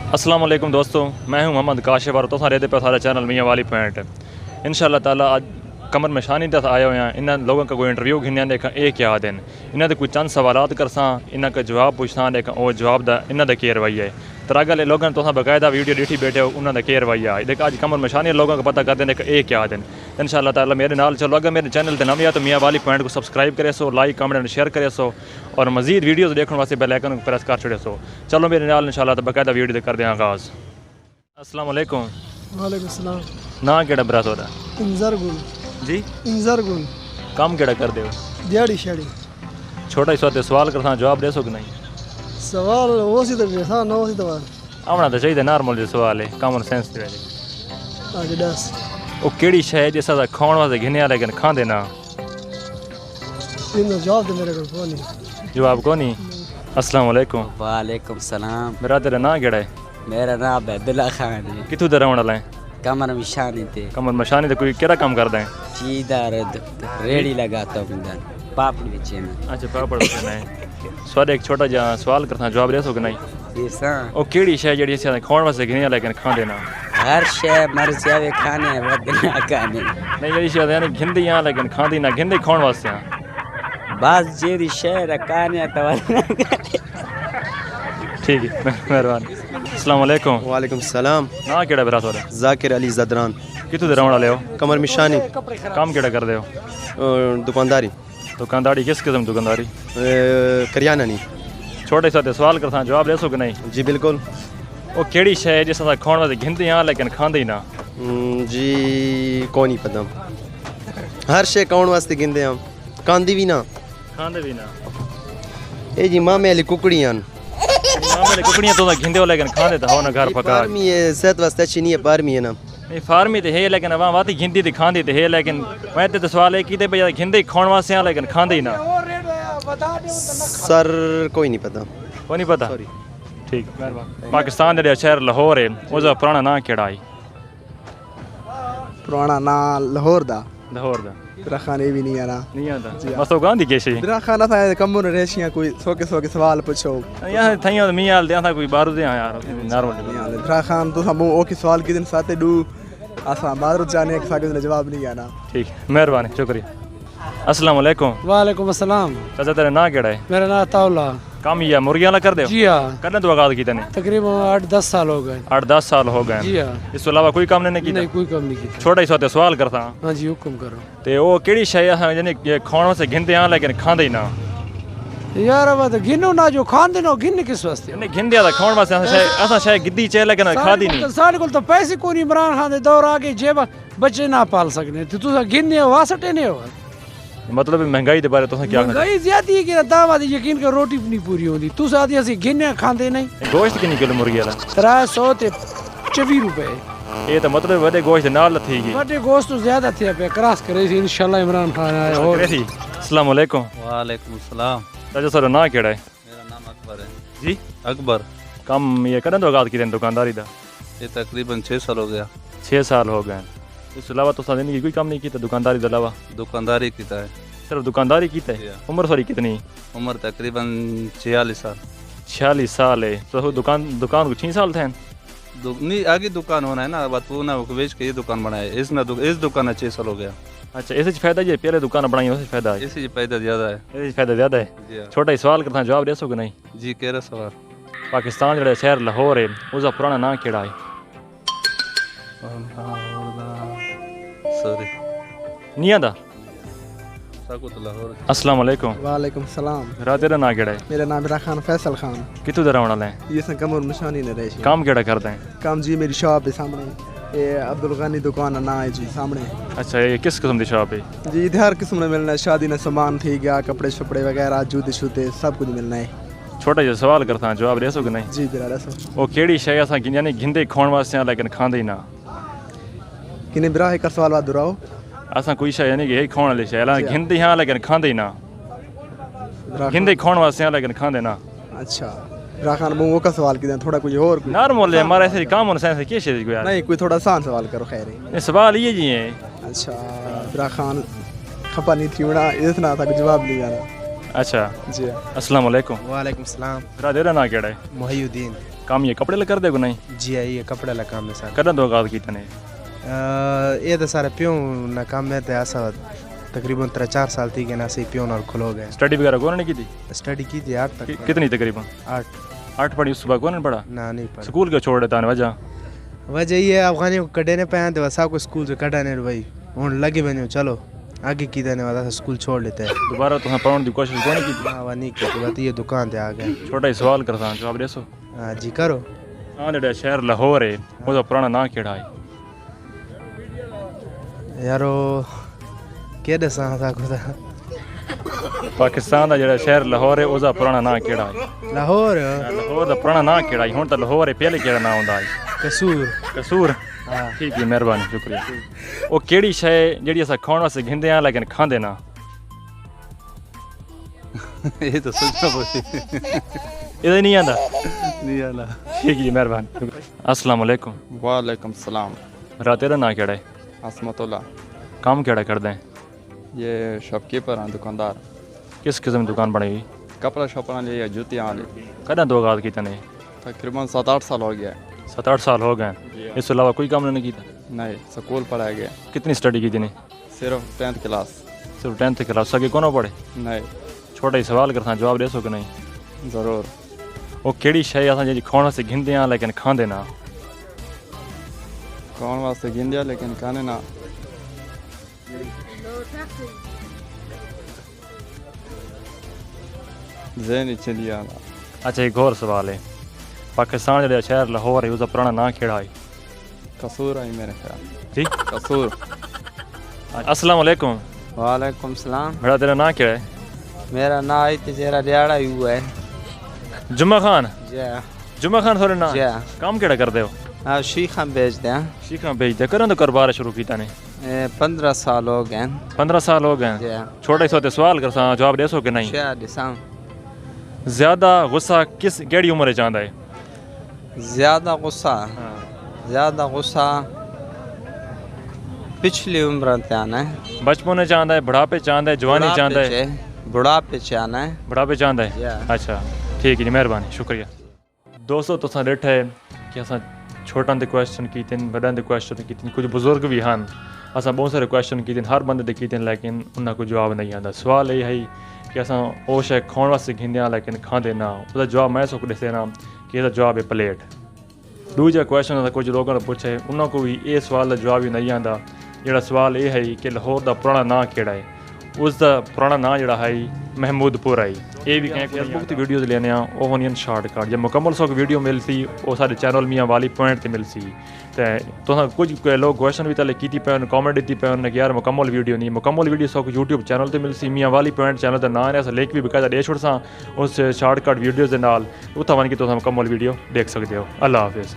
अस्सलाम वालेकुम दोस्तों, मैं हूं मोहम्मद काशिफ और तो सारे पे सारा चैनल मियांवाली पॉइंट। इंशाअल्लाह ताला आज कमर में शानी तक आए हुए हैं। इन लोगों का कोई इंटरव्यू घिन्या देखा एक याद हैं इन्होंने कोई चंद सवालात करसा इन्हों का जवाब पूछना देखा वो जवाब दा इन्हों के रवैया है तरागल लोगों तो बाकायदा वीडियो डिठी बैठे हो उन्होंने के रवैया है देख आज कमर में शानी लोगों को पता करते हैं एक याद हैं। इंशाअल्लाह ताला मेरे नाल चलो, अगर मेरे चैनल पर नवे आ तो मियांवाली पॉइंट को सब्सक्राइब करे सो, लाइक कमेंट शेयर करे सो और मजीद वीडियोज़ देखने वास्ते बेल आइकन को प्रेस कर छोड़े सो। चलो मेरे नाल इंशाअल्लाह तो बाकायदा वीडियो कर दें आगाज़। अस्सलाम वालेकुम। वालेकुम सलाम। ना केड़ा बरात हो रहा इंजर गुल जी? इंजर गुल काम केड़ा कर दे हो? दिहाड़ी शाड़ी। छोटा ही सवाल सवाल करता जवाब दे सो कि नहीं? सवाल वो सी तो हाँ ना वो सी तो आना तो चाहिए नॉर्मल जो सवाल है कॉमन सेंस दे आगे दस वो केड़ी शय जिस दा खाण वास्ते घिन्या लेकिन खांदे ना? इनो जवाब दे मेरे को नहीं जवाब को नहीं। अस्सलाम वालेकुम। वालेकुम सलाम। मेरा तेरा नाम केड़ा है? मेरा नाम अब्दुल्ला खान है। कितों दा रहने वाला है? कमर मिशानी थे। कमर मशानी तो कोई केड़ा काम करदा है? चीदार रेडी लगाता हूँ इंदर पापड़ी बेचे में। अच्छा पापड़ बेचना है। सवाल एक छोटा जा सवाल करता जवाब दे सो कि नहीं? ऐसा वो केड़ी शय जेड़ी इस खाण वास्ते घिन्या लेकिन खांदे ना? हर शय मर्जी आवे खाने बदना खाने नहीं जेड़ी शय यानी घिंदी हां लेकिन खांदी ना, घिंदी खाण वास्ते हां बस जेरी शय रखाने तो ठीक है मेहरबानी। अस्सलाम वालेकुम। वालेकुम सलाम। ना केड़ा बरात हो रहा? जाकिर अली जदरान। कितों दे रहने वाले हो? कमर मिशानी। काम केड़ा कर दे हो? दुकानदारी। दुकानदारी किस किस्म दुकानदारी? करियाना नहीं। छोटे से जवाब करता जवाब दे सो कि नहीं? जी बिल्कुल। वो केड़ी शय जिस दा खाण वास्ते घिंदी हां लेकिन खांदी ना? जी को नहीं पता। हर शे कौन वास्ते गिंदे हम कांदी भी ना खांदे भी ना। ए जी मामे वाली कुकड़ियां मेरे कुकड़ियां तो घिंदे हो लेकिन खांदे तो हो ना घर पका। फार्मी है सेहत वास्ते अच्छी नहीं है, फार्मी है ना। नहीं फार्मी तो है लेकिन वहाँ वाती घिंदी तो खांदी तो है लेकिन मैं तो सवाल है कि भैया घिंदी खाण वास्ते हां लेकिन खांदी ना। सर कोई नहीं पता। वो नहीं पता? ठीक मेहरबानी। पाकिस्तान जो शहर लाहौर है उसका पुराना नाम केड़ा है? पुराना ना लाहौर दा लाहौर दा तेरा खाने भी नहीं आना नहीं आता बस तो गांधी कैसे तेरा खाना था कम रेशियां कोई सोके सवाल पूछो यहाँ थैया तो मियाँ दे था कोई बारू दे यार नॉर्मल तेरा खान तो हम ओ के सवाल के दिन साथे डू आसा बारू जाने के साके जवाब नहीं आना। ठीक मेहरबानी शुक्रिया। अस्सलाम वालेकुम। वालेकुम अस्सलाम। चाचा तेरा नाम केड़ा है? मेरा नाम ताउला। काम ये मुर्गियां ला कर दे? जी हां। कदे तो आगाज कीता ने? तकरीबन 8-10 साल हो गए। 8-10 साल हो गए। जी हां। इस अलावा कोई काम नहीं कीता? नहीं कोई काम नहीं कीता। छोटा ही सोते सवाल करता। हां जी हुक्म करो। ते वो केड़ी शय है यानी ये खाण से घिंदे हां लेकिन खांदे ही ना? यार अब तो गिनो ना जो खांदे नो गिन किस वास्ते? नहीं घिंदे दा खाण वास्ते ऐसा शय गिद्दी चे लेकिन खादी नहीं। सारे को तो पैसे को नहीं इमरान खान दे दौर आके जेब बच्चे ना पाल सकने तो तू गिनने हो वासटे नहीं हो। मतलब महंगाई के बारे तो क्या? महंगाई ज्यादा है कि दावा यकीन कर रोटी नहीं पूरी होती तू साथी असि गिने खांदे नहीं। गोश्त कितनी किलो मुर्गी वाला? 300 ते 24 रुपए। ये तो मतलब बड़े गोश्त नाल थी गई। बड़े गोश्त तो ज्यादा थे पे क्रॉस करे इंशाल्लाह इमरान खान आया हो। अस्सलाम वालेकुम। वालेकुम सलाम। चाचा सर नाम केड़ा है? मेरा नाम अकबर है। जी अकबर। कम ये कदे तो आगाज की दुकानदारी दा? ये तकरीबन 6 साल हो गया। 6 साल हो गए। इस अलावा तो जिंदगी कोई काम नहीं किया दुकानदारी के अलावा? दुकानदारी की है। सिर्फ दुकानदारी की है? उम्र सॉरी कितनी? उम्र तकरीबन 46 साल। 46 साल है तो दुकान को 6 साल थे? नहीं आगे दुकान होना है ना बात वो ना बेच के ये दुकान बनाए इस दुकान 6 साल हो गया। अच्छा ऐसे फायदा ये पहले दुकान बनाई उससे फायदा है? इसी फायदा ज्यादा है। इससे फायदा ज्यादा है। छोटा ही सवाल करता जवाब दे सो कि नहीं? जी कह रहा सवाल। पाकिस्तान जो शहर लाहौर है उसका पुराना नाम केड़ा है? सॉरी नहीं आता? अस्सलाम वालेकुम। वालेकुम सलाम। रात तेरा नाम केड़ा है? मेरा नाम मेरा खान फैसल खान। कितों दे रहने वाला है? ये सन कमर निशानी ने रहे। काम केड़ा करते हैं? काम जी मेरी शॉप है सामने ये अब्दुल गनी दुकान ना है जी सामने। अच्छा ये किस किस्म की शॉप है? जी इधर हर किस्म में मिलना है शादी ने सामान थी गया कपड़े शपड़े वगैरह जूते शूते सब कुछ मिलना है। छोटा जो सवाल करता जवाब दे सो कि नहीं? जी बिरा सो। वो केड़ी शय असा यानी घिंदे खाण वास्ते लेकिन खांदे ना? किने बिरा एक सवाल बात दोहराओ। असा कोई शय यानी कि यही खाण वाली शय घिंदे हां लेकिन खांदे ना? घिंदे खाण वास्ते लेकिन खांदे ना। अच्छा राखान वो का सवाल किधर थोड़ा कुछ और नॉर्मल है हमारा ऐसे काम होना सेंस क्या चीज को यार? नहीं कोई थोड़ा आसान सवाल करो खैर है। सवाल ये जी है। अच्छा राखान खपा नहीं थी उड़ा इतना था जवाब नहीं आना। अच्छा जी अस्सलाम वालेकुम। वालेकुम सलाम। तेरा ना केड़ा है? मुहय्युद्दीन। ਕੰਮ ਇਹ ਕੱਪੜੇ ਲ ਕਰਦੇ ਕੋ ਨਹੀਂ جی یہ کپڑے کا کام ہے سارا کداں تو آغاز کیتا نے یہ تو سارے پیوں نا کام ہے تو ایسا تقریباً 3-4 سال تھی کہ نا سے پیوں اور کھلو گئے سٹڈی وغیرہ کون نہیں کی تھی اسٹڈی کی تھی 8 تک کتنی تقریباً 8 8 پڑھی اس صبح کون نے پڑھا نہ نہیں پڑھا سکول کیوں چھوڑ دیتا نے وجہ وجہ یہ افغانی کو کڈے نے پہن تو سب کو اسکول سے کڈا نے بھائی ہوں لگے بنے چلو آگے کی دینے والا اسکول چھوڑ لیتے ہیں دوبارہ تو پڑھنے کی کوشش کون کی تھی وہ نہیں کی بات یہ دکان تے آ گئے چھوٹا ہی سوال کرتا جواب دے سو ہاں جی کرو ہاں جڑا شہر لاہور ہے وہ دا پرانا نام کیڑا ہے یارو کہ دساں تھا کو پاکستان دا جڑا شہر لاہور ہے اس دا پرانا نام کیڑا ہے لاہور لاہور دا پرانا نام کیڑا ہے ہن تا لاہور ہے پہلے کیڑا نام ہوندا ہے قصور قصور ہاں ٹھیک ہے مہربانی شکریہ وہ کیڑی شے جڑی اسا کھاون واسطے گھندے ہیں لیکن کھاندے نہ یہ تو سوچنا پڑی یہ نہیں آندا نہیں آنا ٹھیک ہے مہربانی السلام علیکم وعلیکم السلام رات تیرا نام کیڑا ہے عصمت اللہ کام کیڑا کردا ہے یہ شاپ کیپر ہیں دکاندار کس قسم کی دکان بنائی ہوئی کپڑا شپڑا لیے جوتیاں والی کداں تو آغاز کیتا نے تقریباً 7-8 سال ہو گیا ہے 7-8 سال ہو گئے اس کے علاوہ کوئی کام نہیں کیتا نہیں سکول پڑھایا گیا کتنی سٹڈی کی تھی نے صرف 10th کلاس صرف 10th کلاس سگے کونوں پڑھے نہیں چھوٹا ہی سوال کرتا جواب دے سو کہ نہیں ضرور وہ کیڑی شے اساں جی کھاون واسطے گھندے ہیں لیکن کھاندے نہ کون واسطے گندیا لیکن کھانے نہ ذہن چلی آنا اچھا ایک اور سوال ہے پاکستان جڑا شہر لاہور ہے اس کا پرانا نام کیڑا ہے قصور ہے میرے خیال جی قصور السلام علیکم وعلیکم السلام بڑا تیرا نام کیڑا ہے میرا نام ہے تیرا دیاڑا ہی ہوا ہے جمعہ خان جی جمعہ خان تھوڑے نام جی کام کیڑا کرتے ہو ہاں شیخاں بیچتے ہیں شیخاں بھیجتے کریں تو کاروبار شروع کیتا نے 15 سال ہو گئے 15 سال ہو گئے جی چھوٹا ہی سوتے سوال کرساں جواب دے سو کہ نہیں شاید سام زیادہ غصہ کس کیڑی عمر چاہتا ہے زیادہ غصہ پچھلی عمر تے آنا ہے بچپن چاہتا ہے بڑھاپے چاہتا ہے جوانی چاہتا ہے بڑھاپے آنا ہے بڑھاپے چاہتا ہے Yeah. اچھا ٹھیک ہے جی مہربانی شکریہ دوستو تساں ڈیٹھا ہے کہ اساں چھوٹاں دے کویسچن کیتے ہیں بڑاں دے کویسچن کیتے ہیں کچھ بزرگ بھی ہیں اساں بہت سارے کویسچن کیتے ہیں ہر بندے دے کیتے ہیں لیکن انہاں کو جواب نہیں آتا سوال یہ ہے کہ اساں او شے کھاون واسطے گھندے ہیں لیکن کھاندے نہ اس دا جواب میں سو دسے نا کہ اس دا جواب ہے پلیٹ دوجا کویسچن کچھ لوگوں نے پوچھا ہے انہاں کو بھی یہ سوال دا جواب ہی نہیں آتا جڑا سوال یہ ہے کہ لاہور دا پرانا نام کیڑا ہے اس دا پرانا نام جڑا ہے محمود پور ہے یہ بھی کہیں فیس بک تی ویڈیوز لینے ہیں وہ ہونی شارٹ کٹ جب مکمل سو ویڈیو ملتی وہ سارے چینل میاں پوائنٹ تے ملسی تے تو کچھ لوگ کویشچن بھی تلے کیتی پے کامنٹ دیتی پے کہ یار مکمل ویڈیو نہیں مکمل ویڈیو سو یوٹیوب چینل تے ملسی میاں پوائنٹ چینل دا نام ہے اس لنک بھی بقاعدہ دے چھوڑساں اس شارٹ کٹ ویڈیوز دے نال اتھاں ون کے تو مکمل ویڈیو دیکھ سکتے ہو اللہ حافظ